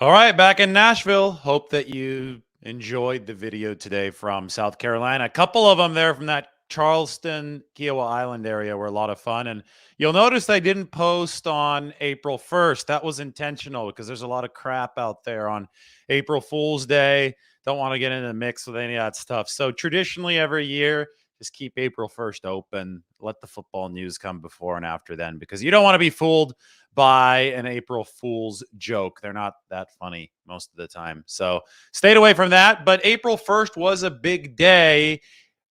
All right, back in Nashville. Hope that you enjoyed the video today from South Carolina. A couple of them there from that Charleston, Kiowa Island area were a lot of fun. And you'll notice I didn't post on April 1st. That was intentional because there's a lot of crap out there on April Fool's Day. Don't want to get in the mix with any of that stuff. So traditionally every year, just keep April 1st open. Let the football news come before and after then because you don't want to be fooled by an April Fool's joke. They're not that funny most of the time. So stayed away from that. But April 1st was a big day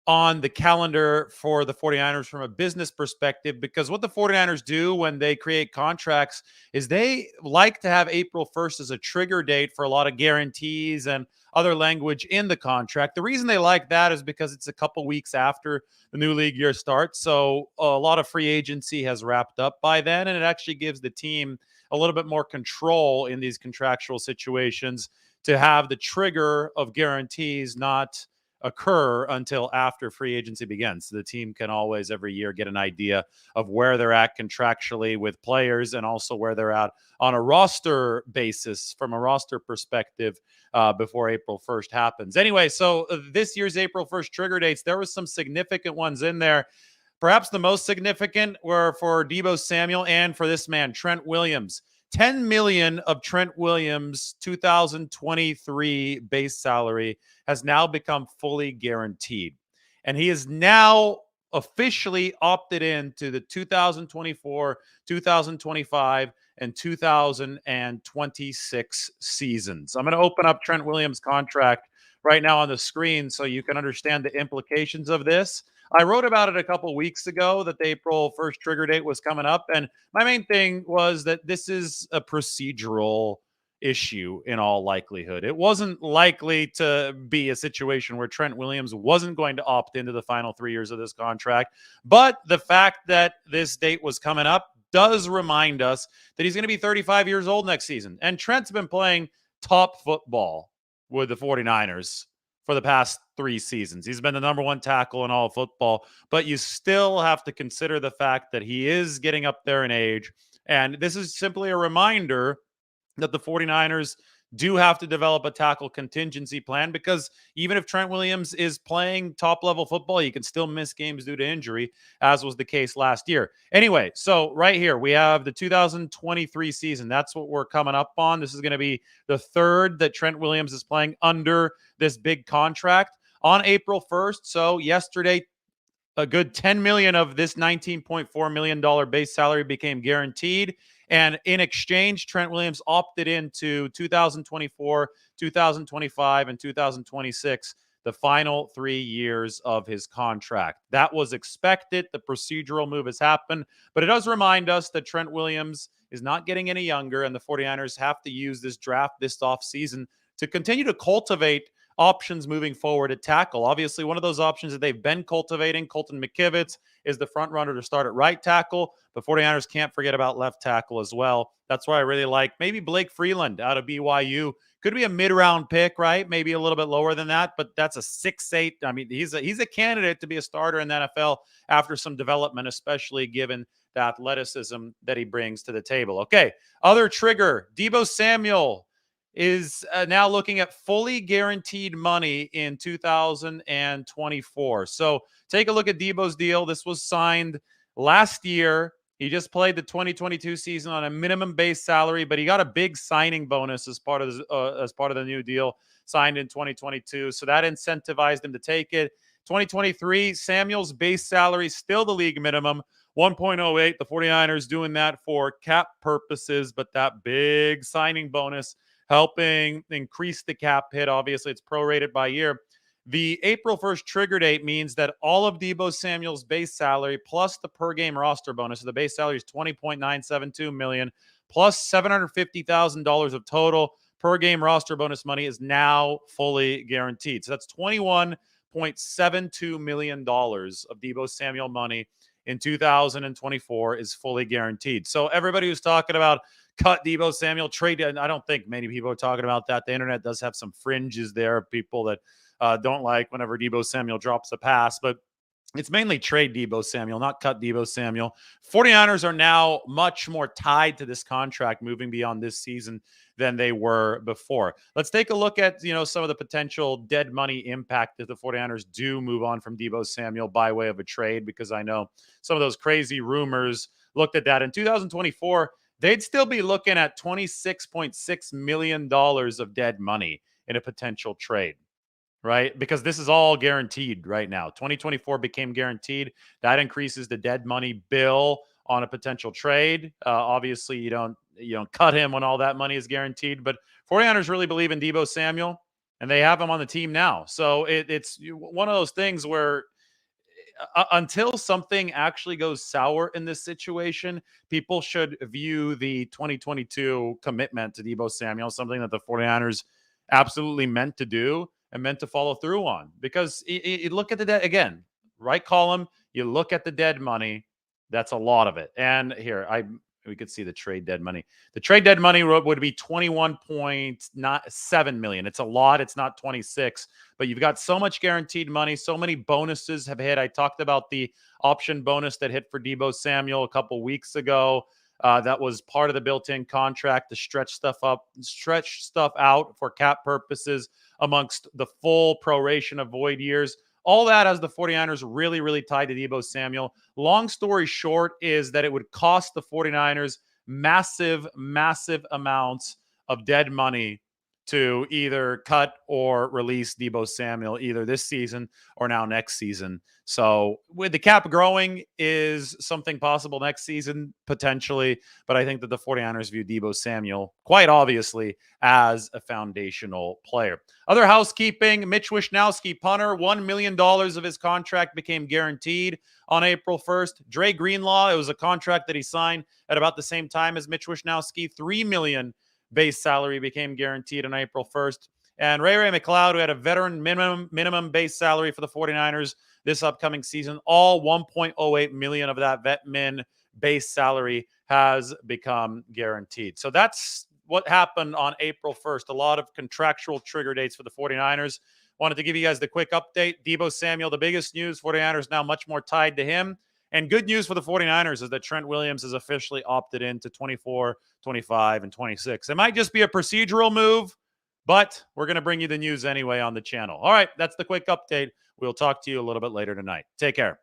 on the calendar for the 49ers from a business perspective, because what the 49ers do when they create contracts is they like to have April 1st as a trigger date for a lot of guarantees and other language in the contract. The reason they like that is because it's a couple weeks after the new league year starts. So a lot of free agency has wrapped up by then, and it actually gives the team a little bit more control in these contractual situations to have the trigger of guarantees not occur until after free agency begins. So the team can always every year get an idea of where they're at contractually with players and also where they're at on a roster basis from a roster perspective before April 1st happens. Anyway, so this year's April 1st trigger dates, there was some significant ones in there. Perhaps the most significant were for Deebo Samuel and for this man, Trent Williams. 10 million of Trent Williams' 2023 base salary has now become fully guaranteed. And he is now officially opted into the 2024, 2025, and 2026 seasons. I'm going to open up Trent Williams' contract right now on the screen so you can understand the implications of this. I wrote about it a couple weeks ago that the April 1st trigger date was coming up. And my main thing was that this is a procedural issue in all likelihood. It wasn't likely to be a situation where Trent Williams wasn't going to opt into the final 3 years of this contract. But the fact that this date was coming up does remind us that he's going to be 35 years old next season. And Trent's been playing top football with the 49ers for the past 3 seasons. He's been the number one tackle in all of football, but you still have to consider the fact that he is getting up there in age. And this is simply a reminder that the 49ers do have to develop a tackle contingency plan, because even if Trent Williams is playing top level football, he can still miss games due to injury, as was the case last year. Anyway, so right here we have the 2023 season. That's what we're coming up on. This is going to be the third that Trent Williams is playing under this big contract on April 1st. So yesterday, a good 10 million of this $19.4 million base salary became guaranteed. And in exchange, Trent Williams opted into 2024, 2025, and 2026, the final 3 years of his contract. That was expected. The procedural move has happened, but it does remind us that Trent Williams is not getting any younger, and the 49ers have to use this draft this offseason to continue to cultivate options moving forward at tackle. Obviously, one of those options that they've been cultivating, Colton McKivitz, is the front runner to start at right tackle. The 49ers can't forget about left tackle as well. That's why I really like maybe Blake Freeland out of BYU. Could be a mid-round pick, right? Maybe a little bit lower than that, but that's a 6'8". I mean, he's a candidate to be a starter in the NFL after some development, especially given the athleticism that he brings to the table. Okay, other trigger, Deebo Samuel is now looking at fully guaranteed money in 2024. So take a look at Deebo's deal. This was signed last year. He just played the 2022 season on a minimum base salary, but he got a big signing bonus as part of the new deal signed in 2022. So that incentivized him to take it. 2023, Samuel's base salary still the league minimum, 1.08. The 49ers doing that for cap purposes, but that big signing bonus helping increase the cap hit. Obviously, it's prorated by year. The April 1st trigger date means that all of Deebo Samuel's base salary plus the per game roster bonus, so the base salary is $20.972 million plus $750,000 of total per game roster bonus money is now fully guaranteed. So that's $21.72 million of Deebo Samuel money in 2024 is fully guaranteed. So everybody who's talking about cut Deebo Samuel, trade, and I don't think many people are talking about that. The internet does have some fringes there of people that don't like whenever Deebo Samuel drops a pass, but It's mainly trade Deebo Samuel, not cut Deebo Samuel. 49ers are now much more tied to this contract moving beyond this season than they were before. Let's take a look at, some of the potential dead money impact if the 49ers do move on from Deebo Samuel by way of a trade, because I know some of those crazy rumors looked at that. In 2024, they'd still be looking at $26.6 million of dead money in a potential trade, right? Because this is all guaranteed right now. 2024 became guaranteed. That increases the dead money bill on a potential trade. Obviously, you don't cut him when all that money is guaranteed. But 49ers really believe in Deebo Samuel, and they have him on the team now. So it's one of those things where until something actually goes sour in this situation, people should view the 2022 commitment to Deebo Samuel something that the 49ers absolutely meant to do and meant to follow through on. Because you look at the dead again, right column, you look at the dead money, that's a lot of it. And here, we could see the trade dead money. The trade dead money would be 21.7 million. It's a lot. It's not 26, but you've got so much guaranteed money. So many bonuses have hit. I talked about the option bonus that hit for Deebo Samuel a couple weeks ago. That was part of the built-in contract to stretch stuff out for cap purposes amongst the full proration of void years. All that has the 49ers really, really tied to Deebo Samuel. Long story short is that it would cost the 49ers massive, massive amounts of dead money to either cut or release Deebo Samuel either this season or now next season. So with the cap growing, is something possible next season? Potentially. But I think that the 49ers view Deebo Samuel quite obviously as a foundational player. Other housekeeping, Mitch Wishnowsky, punter, $1 million of his contract became guaranteed on April 1st. Dre Greenlaw, it was a contract that he signed at about the same time as Mitch Wishnowsky, $3 million base salary became guaranteed on April 1st. And Ray McLeod, who had a veteran minimum base salary for the 49ers this upcoming season, all $1.08 million of that vet min base salary has become guaranteed. So that's what happened on April 1st. A lot of contractual trigger dates for the 49ers. Wanted to give you guys the quick update. Deebo Samuel, the biggest news, 49ers now much more tied to him. And good news for the 49ers is that Trent Williams has officially opted into 24, 25, and 26. It might just be a procedural move, but we're going to bring you the news anyway on the channel. All right, that's the quick update. We'll talk to you a little bit later tonight. Take care.